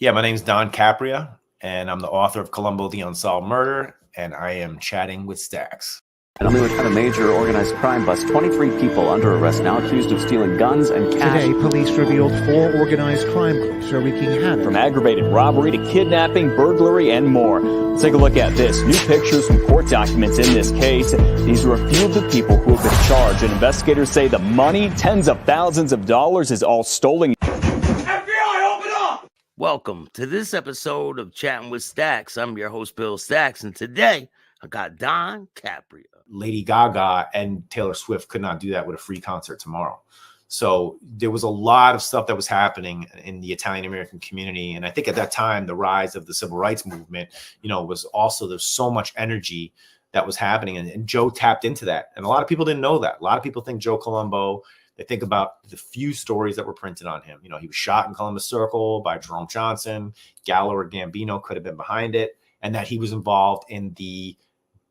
Yeah, my name is Don Capria, and I'm the author of Colombo, the Unsolved Murder, and I am chatting with Stacks. And we had a major organized crime bust. 23 people under arrest now accused of stealing guns and cash. Today, police revealed 4 organized crime groups are wreaking havoc. From aggravated robbery to kidnapping, burglary, and more. Let's take a look at this. New pictures from court documents in this case. These are a few of the people who have been charged, and investigators say the money, tens of thousands of dollars, is all stolen. FBI, open up! Welcome to this episode of Chatting with Stacks. I'm your host, Bill Stacks, and today I got Don Capria. Lady Gaga and Taylor Swift could not do that with a free concert tomorrow. So there was a lot of stuff that was happening in the Italian American community. And I think at that time, the rise of the civil rights movement, was also, there's so much energy that was happening. And Joe tapped into that. And a lot of people didn't know that. A lot of people think Joe Colombo, they think about the few stories that were printed on him. He was shot in Columbus Circle by Jerome Johnson. Gallo or Gambino could have been behind it. And that he was involved in the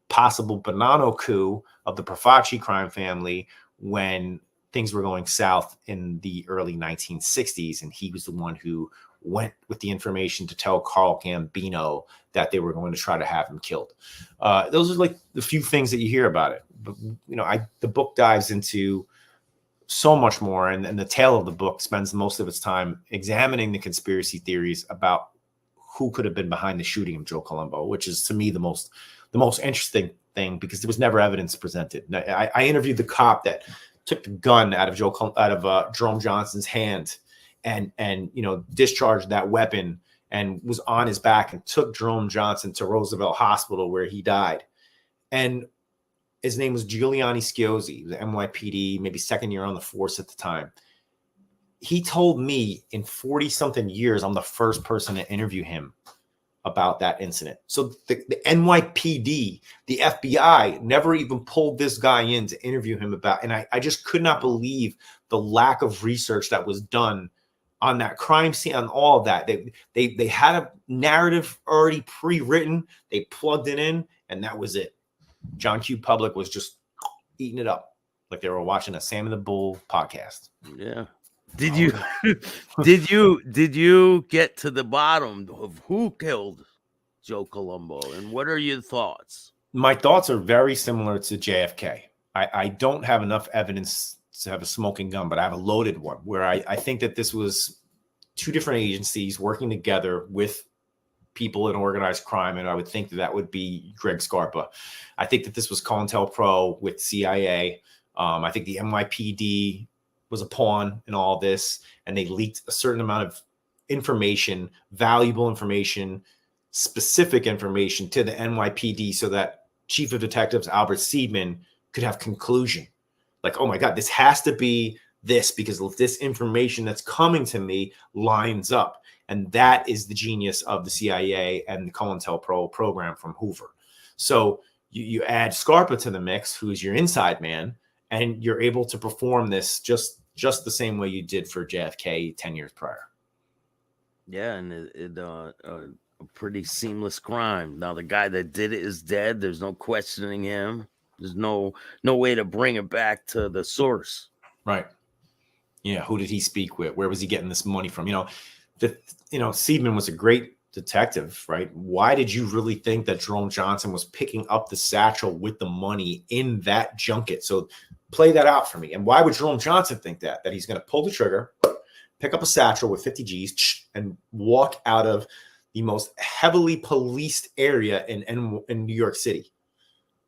possible Bonanno coup of the Profaci crime family when things were going south in the early 1960s. And he was the one who went with the information to tell Carl Gambino that they were going to try to have him killed. Those are like the few things that you hear about it. But, the book dives into so much more. And the tail of the book spends most of its time examining the conspiracy theories about who could have been behind the shooting of Joe Colombo, which is to me the most interesting thing because there was never evidence presented. I interviewed the cop that took the gun out of Jerome Johnson's hand and discharged that weapon and was on his back and took Jerome Johnson to Roosevelt Hospital where he died. And his name was Giuliani Schiozzi, the NYPD, maybe second year on the force at the time. He told me in 40 something years, I'm the first person to interview him about that incident. So the NYPD, the FBI never even pulled this guy in to interview him about, and I just could not believe the lack of research that was done on that crime scene, on all of that. They had a narrative already pre-written, they plugged it in, and that was it. John Q. Public was just eating it up like they were watching a Sam and the Bull podcast. Yeah. Did you get to the bottom of who killed Joe Colombo, and what are your thoughts? My thoughts are very similar to JFK. I don't have enough evidence to have a smoking gun, but I have a loaded one where I think that this was two different agencies working together with people in organized crime, and I would think that would be Greg Scarpa. I think that this was COINTELPRO with CIA. I think the NYPD was a pawn in all this, and they leaked a certain amount of information, valuable information, specific information to the NYPD so that Chief of Detectives Albert Seidman could have conclusion. Like, oh my God, this has to be this because this information that's coming to me lines up. And that is the genius of the CIA and the COINTELPRO program from Hoover. So you add Scarpa to the mix, who's your inside man, and you're able to perform this just the same way you did for JFK 10 years prior. Yeah, and a pretty seamless crime. Now the guy that did it is dead. There's no questioning him. There's no way to bring it back to the source. Right. Yeah. Who did he speak with? Where was he getting this money from? Seidman was a great detective, right? Why did you really think that Jerome Johnson was picking up the satchel with the money in that junket? So play that out for me. And why would Jerome Johnson think that he's going to pull the trigger, pick up a satchel with 50 G's and walk out of the most heavily policed area in New York City?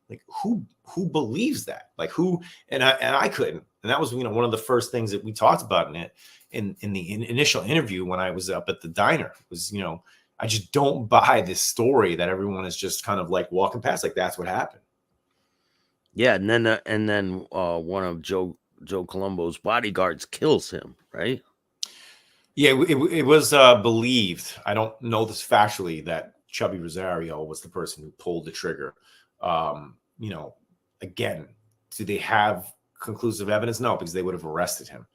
Like who believes that? Like who? And I couldn't. And that was, one of the first things that we talked about in the initial interview when I was up at the diner was, I just don't buy this story that everyone is just kind of like walking past. Like that's what happened. Yeah. And then one of Joe Colombo's bodyguards kills him. Right. Yeah. It was believed. I don't know this factually that Chubby Rosario was the person who pulled the trigger. Again, do they have conclusive evidence? No, because they would have arrested him.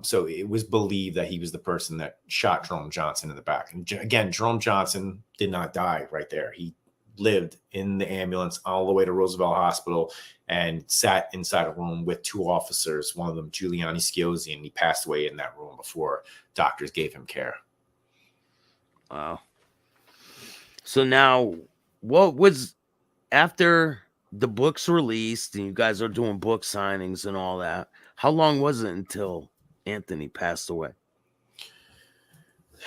So it was believed that he was the person that shot Jerome Johnson in the back. And again, Jerome Johnson did not die right there. He lived in the ambulance all the way to Roosevelt Hospital and sat inside a room with two officers, one of them Giuliani Schiozzi, and he passed away in that room before doctors gave him care. Wow. So now, what was after the book's released and you guys are doing book signings and all that? How long was it until Anthony passed away?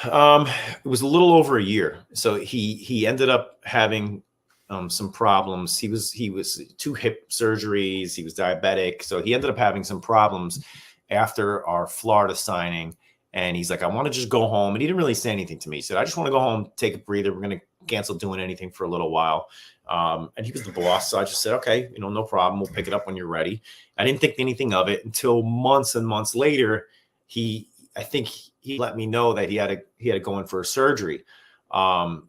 It was a little over a year. So he ended up having some problems. He was 2 hip surgeries. He was diabetic, so he ended up having some problems after our Florida signing. And he's like, I want to just go home. And he didn't really say anything to me. He said, I just want to go home, take a breather. We're going to cancel doing anything for a little while. And he was the boss. So I just said, okay, no problem. We'll pick it up when you're ready. I didn't think anything of it until months and months later. I think he let me know that he had to go in for a surgery.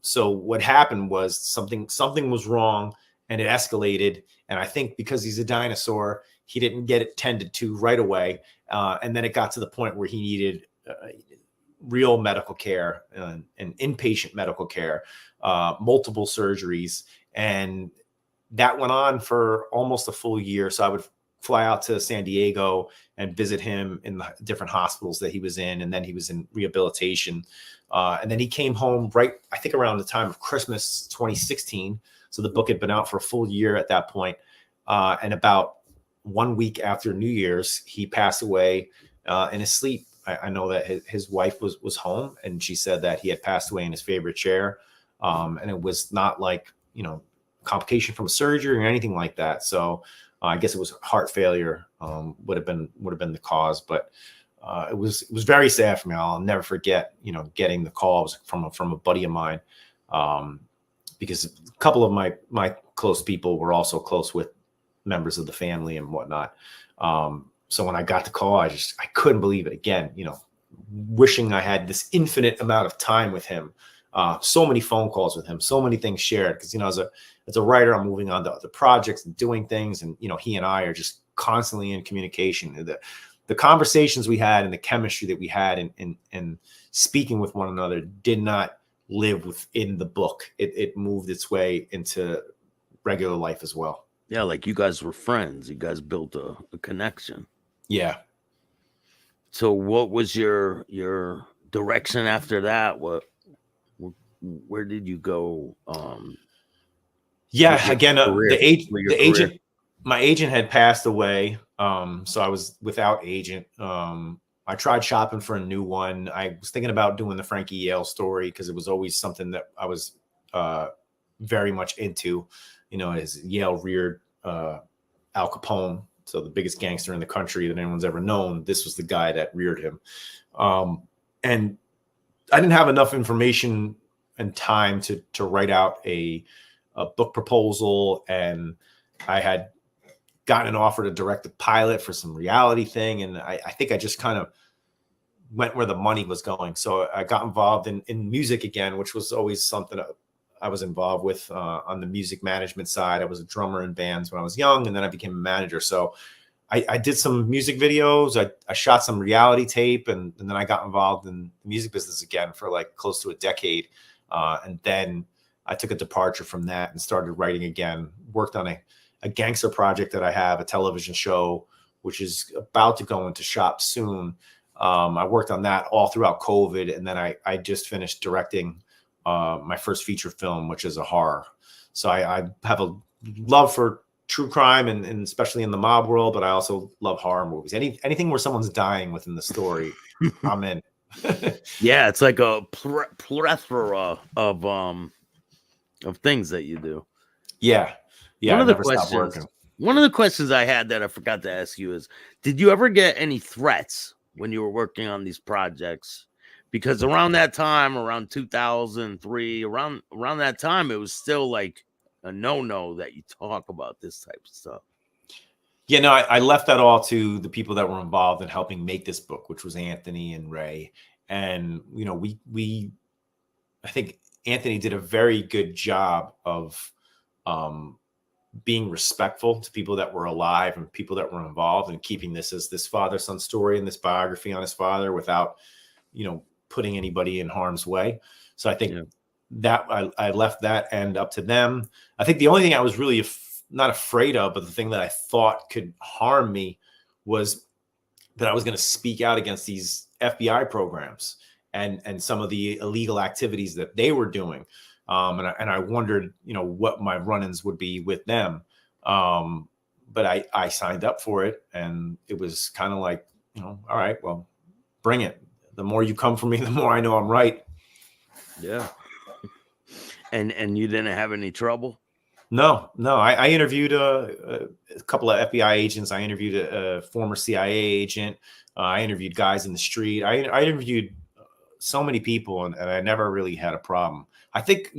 So what happened was something was wrong, and it escalated. And I think because he's a dinosaur, he didn't get it tended to right away. And then it got to the point where he needed real medical care and inpatient medical care, multiple surgeries. And that went on for almost a full year. So I would fly out to San Diego and visit him in the different hospitals that he was in. And then he was in rehabilitation. And then he came home I think around the time of Christmas 2016. So the book had been out for a full year at that point. And about 1 week after New Year's, he passed away in his sleep. I know that his wife was home, and she said that he had passed away in his favorite chair. And it was not like, complication from a surgery or anything like that. So I guess it was heart failure would have been the cause. But it was very sad for me. I'll never forget, getting the call. It was from a buddy of mine, because a couple of my close people were also close with members of the family and whatnot. So when I got the call, I couldn't believe it. Again, wishing I had this infinite amount of time with him. So many phone calls with him, so many things shared. Because, as a writer, I'm moving on to other projects and doing things. And, he and I are just constantly in communication. The conversations we had and the chemistry that we had in speaking with one another did not live within the book. It moved its way into regular life as well. Yeah, like you guys were friends. You guys built a connection. Yeah. So what was your direction after that? Where did you go? Again, my agent had passed away. So I was without agent. I tried shopping for a new one. I was thinking about doing the Frankie Yale story because it was always something that I was very much into. As Yale reared Al Capone, so the biggest gangster in the country that anyone's ever known. This was the guy that reared him. And I didn't have enough information and time to write out a book proposal. And I had gotten an offer to direct a pilot for some reality thing. And I think I just kind of went where the money was going. So I got involved in music again, which was always something I was involved with on the music management side. I was a drummer in bands when I was young, and then I became a manager. So I did some music videos. I shot some reality tape, and then I got involved in the music business again for like close to a decade. And then I took a departure from that and started writing again, worked on a gangster project that I have, a television show, which is about to go into shop soon. I worked on that all throughout COVID. And then I just finished directing my first feature film, which is a horror. So I have a love for true crime and especially in the mob world, but I also love horror movies. Anything where someone's dying within the story, I'm in. Yeah, it's like a plethora of things that you do. Yeah. One of the questions I had that I forgot to ask you is, did you ever get any threats when you were working on these projects? Because around that time, around 2003, around that time, it was still like a no that you talk about this type of stuff. Yeah, no, I left that all to the people that were involved in helping make this book, which was Anthony and Ray. And, I think Anthony did a very good job of being respectful to people that were alive and people that were involved, and keeping this as this father-son story and this biography on his father without, putting anybody in harm's way. So I think that I left that end up to them. I think the only thing I was really not afraid of, but the thing that I thought could harm me was that I was going to speak out against these FBI programs. and some of the illegal activities that they were doing. And I wondered, what my run-ins would be with them. But I signed up for it, and it was kind of like, all right, well, bring it. The more you come for me, the more I know I'm right. Yeah. And you didn't have any trouble? No. I interviewed a couple of FBI agents. I interviewed a former CIA agent. I interviewed guys in the street. I interviewed so many people, and I never really had a problem. I think,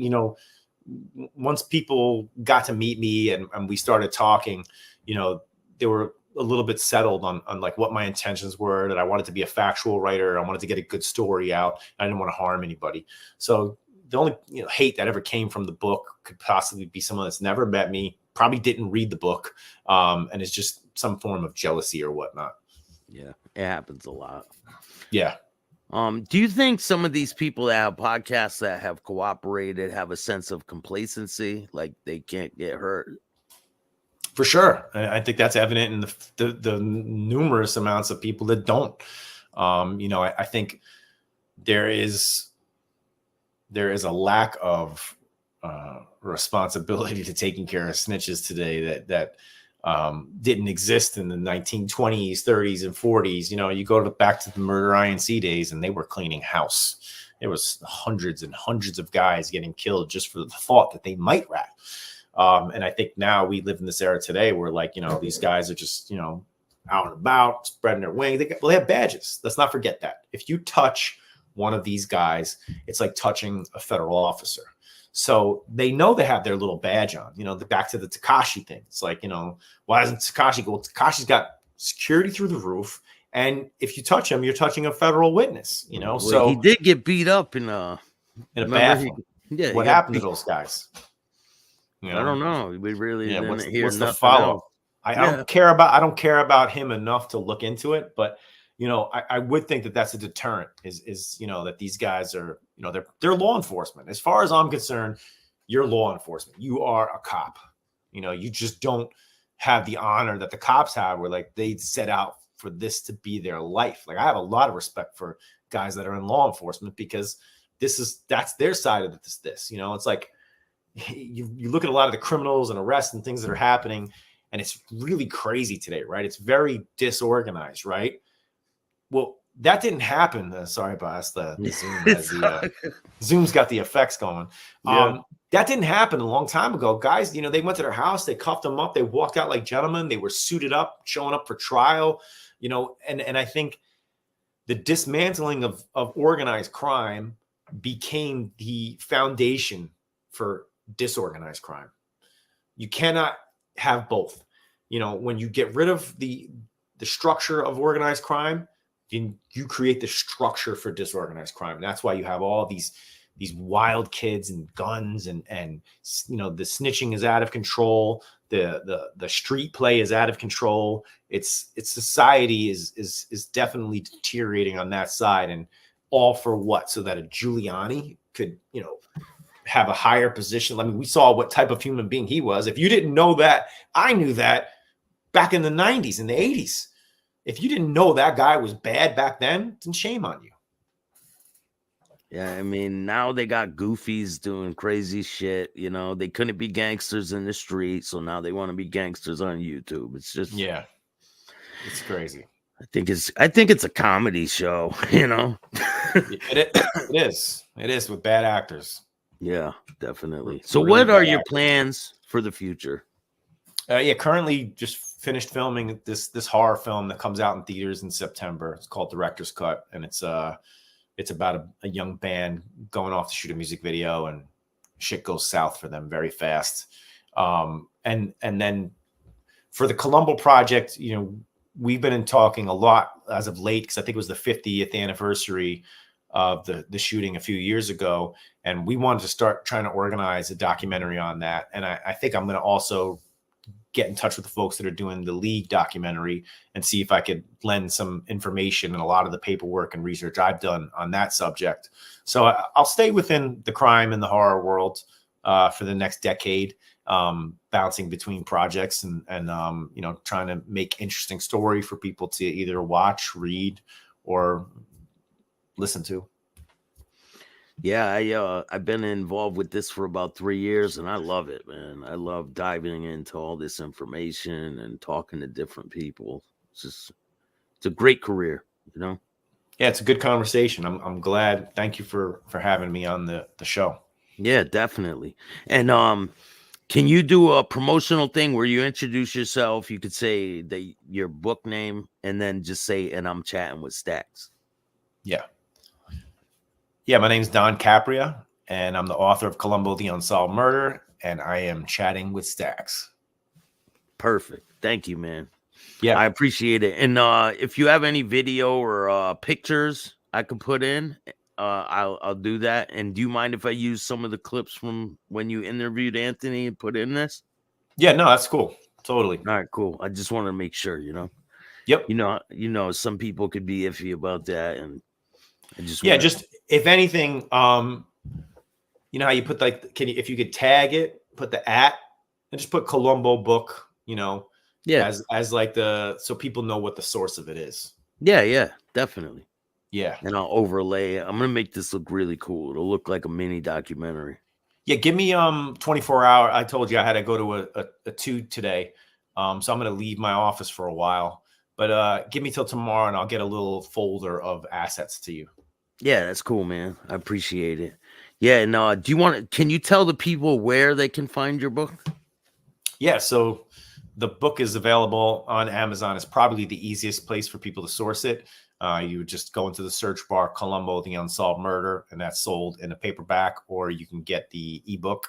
once people got to meet me and we started talking, they were a little bit settled on like what my intentions were, that I wanted to be a factual writer. I wanted to get a good story out. I didn't want to harm anybody. So the only hate that ever came from the book could possibly be someone that's never met me, probably didn't read the book, and it's just some form of jealousy or whatnot. Yeah, it happens a lot. Yeah. Do you think some of these people that have podcasts that have cooperated have a sense of complacency, like they can't get hurt? For sure. I think that's evident in the numerous amounts of people that don't. I think there is a lack of responsibility to taking care of snitches today that didn't exist in the 1920s, 30s, and 40s. You go back to the murder INC days, and they were cleaning house. There was hundreds and hundreds of guys getting killed just for the thought that they might rat. And I think now we live in this era today where, like, these guys are just, out and about, spreading their wings. They have badges. Let's not forget that. If you touch one of these guys, it's like touching a federal officer. So they know they have their little badge on, back to the Tekashi thing. It's like, why doesn't Tekashi go? Tekashi's got security through the roof. And if you touch him, you're touching a federal witness, Well, so he did get beat up in a bathroom. Yeah. What happened to those guys? I don't know. We really didn't hear what's the nothing follow? else. I don't care about him enough to look into it, but I would think that that's a deterrent is that these guys are, they're law enforcement. As far as I'm concerned, you're law enforcement. You are a cop. You just don't have the honor that the cops have, where like they set out for this to be their life. Like I have a lot of respect for guys that are in law enforcement, because that's their side of this. It's like you look at a lot of the criminals and arrests and things that are happening, and it's really crazy today, right? It's very disorganized, right? Well, that didn't happen. Sorry, boss. The Zoom Zoom's got the effects going. Yeah. That didn't happen a long time ago. Guys, they went to their house, they cuffed them up, they walked out like gentlemen, they were suited up, showing up for trial, and I think the dismantling of organized crime became the foundation for disorganized crime. You cannot have both. When you get rid of the structure of organized crime, you create the structure for disorganized crime. And that's why you have all these wild kids and guns and the snitching is out of control. The street play is out of control. It's society is definitely deteriorating on that side, and all for what? So that a Giuliani could, have a higher position. I mean, we saw what type of human being he was. If you didn't know that, I knew that back in the 90s and the 80s. If you didn't know that guy was bad back then shame on you. Yeah, I mean, now they got goofies doing crazy shit. They couldn't be gangsters in the street, so now they want to be gangsters on YouTube. It's just, yeah, it's crazy. I think it's a comedy show. It is with bad actors. Yeah, definitely. So, what are your plans for the future? Currently just finished filming this horror film that comes out in theaters in September. It's called Director's Cut, and it's about a young band going off to shoot a music video, and shit goes south for them very fast. And then for the Colombo project, we've been talking a lot as of late, because I think it was the 50th anniversary of the shooting a few years ago, and we wanted to start trying to organize a documentary on that. And I think I'm going to also get in touch with the folks that are doing the League documentary and see if I could lend some information and a lot of the paperwork and research I've done on that subject. So I'll stay within the crime and the horror world for the next decade, bouncing between projects and trying to make interesting story for people to either watch, read, or listen to. Yeah, I've been involved with this for about 3 years, and I love it, man. I love diving into all this information and talking to different people. It's a great career, you know. Yeah, it's a good conversation. I'm glad. Thank you for having me on the show. Yeah, definitely. And can you do a promotional thing where you introduce yourself? You could say your book name, and then just say, "And I'm chatting with Stacks." Yeah. Yeah, my name's Don Capria, and I'm the author of Colombo, the Unsolved Murder, and I am chatting with Stacks. Perfect. Thank you, man. Yeah. I appreciate it. And if you have any video or pictures I could put in, I'll do that. And do you mind if I use some of the clips from when you interviewed Anthony and put in this? Yeah, no, that's cool. Totally. All right, cool. I just wanted to make sure, you know. Yep. You know, some people could be iffy about that, and I just just if anything, you know how you put like, if you could tag it, put the @ and just put Colombo book, you know, as like so people know what the source of it is. Yeah, definitely. Yeah. And I'll overlay it. I'm gonna make this look really cool. It'll look like a mini documentary. Yeah, give me 24 hour. I told you I had to go to a 2 today. So I'm gonna leave my office for a while. But give me till tomorrow and I'll get a little folder of assets to you. Yeah, that's cool, man. I appreciate it. Yeah, and can you tell the people where they can find your book? Yeah, so the book is available on Amazon. It's probably the easiest place for people to source it. You would just go into the search bar, Colombo, the Unsolved Murder, and that's sold in a paperback, or you can get the ebook.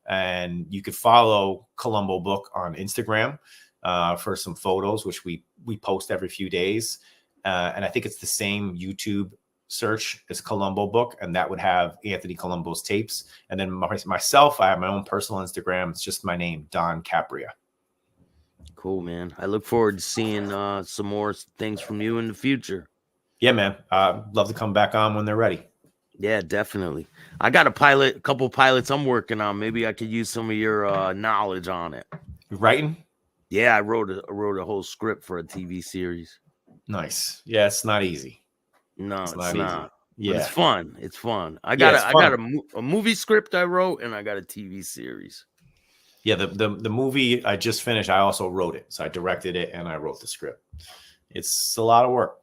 And you could follow Colombo Book on Instagram for some photos, which we post every few days. And I think it's the same YouTube search as Colombo Book, and that would have Anthony Colombo's tapes. And then myself, I have my own personal Instagram. It's just my name, Don Capria. Cool, man. I look forward to seeing some more things from you in the future. Yeah, man. Love to come back on when they're ready. Yeah, definitely. I got a couple pilots I'm working on. Maybe I could use some of your knowledge on it. You writing? Yeah, I wrote a whole script for a TV series. Nice. Yeah, it's not easy. No, it's not. Easy. Yeah, but it's fun. It's fun. I got a movie script I wrote, and I got a TV series. Yeah, the movie I just finished, I also wrote it. So I directed it and I wrote the script. It's a lot of work.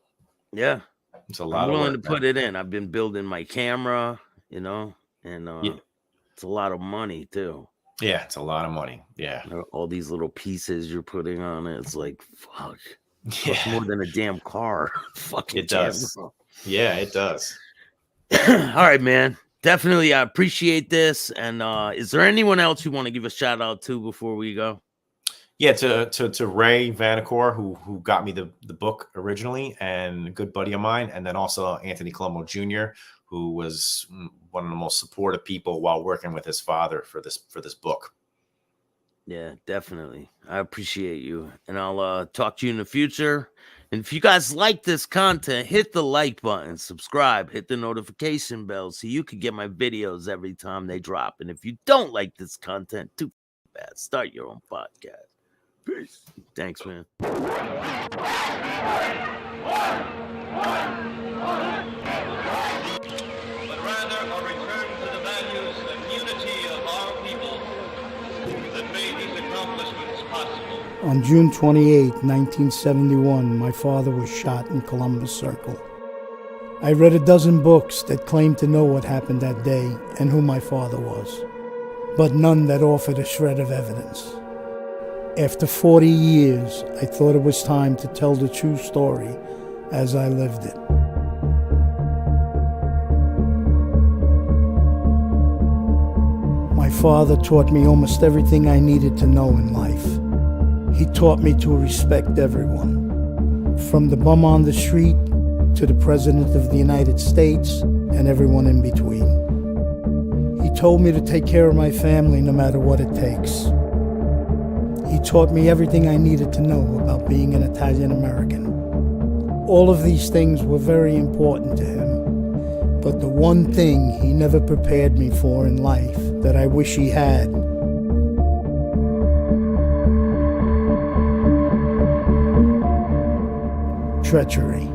Yeah. It's a lot I'm of willing work, to put it in. I've been building my camera, you know, and it's a lot of money too. Yeah, it's a lot of money. Yeah. All these little pieces you're putting on it. It's like, fuck. Yeah. It's more than a damn car. Fucking it does. Camera. Yeah, it does. All right, man. Definitely, I appreciate this. And is there anyone else you want to give a shout out to before we go? Yeah, to Ray Vanacore, who got me the book originally, and a good buddy of mine, and then also Anthony Colombo Jr., who was one of the most supportive people while working with his father for this book. Yeah, definitely. I appreciate you, and I'll talk to you in the future. And if you guys like this content, hit the like button, subscribe, hit the notification bell so you can get my videos every time they drop. And if you don't like this content, too bad, start your own podcast. Peace. Thanks, man. On June 28, 1971, my father was shot in Columbus Circle. I read a dozen books that claimed to know what happened that day and who my father was, but none that offered a shred of evidence. After 40 years, I thought it was time to tell the true story as I lived it. My father taught me almost everything I needed to know in life. He taught me to respect everyone, from the bum on the street to the President of the United States and everyone in between. He told me to take care of my family no matter what it takes. He taught me everything I needed to know about being an Italian American. All of these things were very important to him, but the one thing he never prepared me for in life that I wish he had treachery.